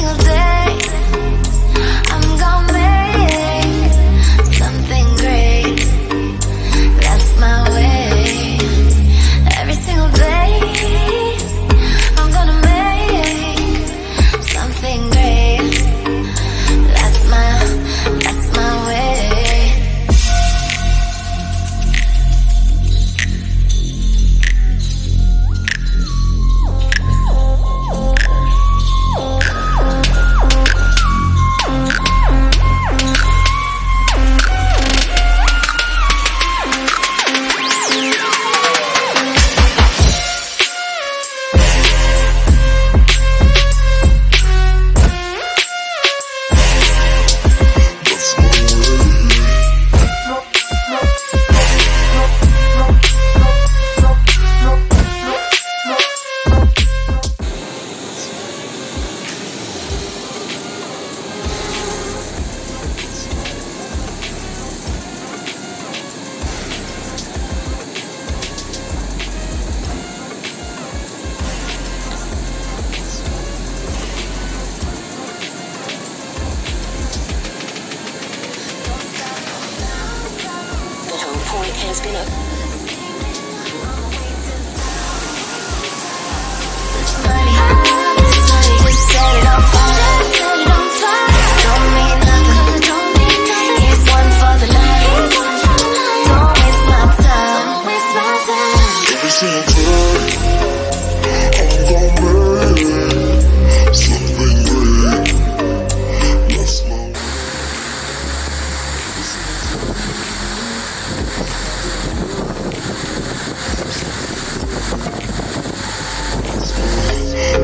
single day I'm gonna make something great. That's my way. Every single day I'm gonna make something great. That's my way. Has been up. This money just set it on fire. Don't mean nothing. Here's one for the night. Don't waste my time. Every single time I'm gonna make something great. That's my way.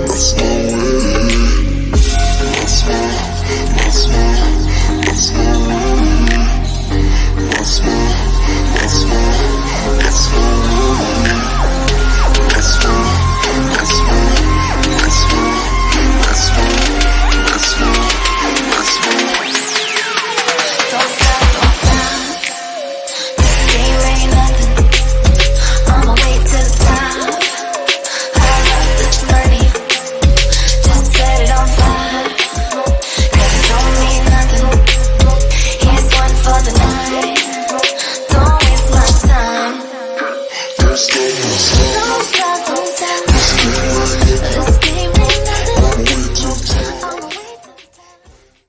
That's my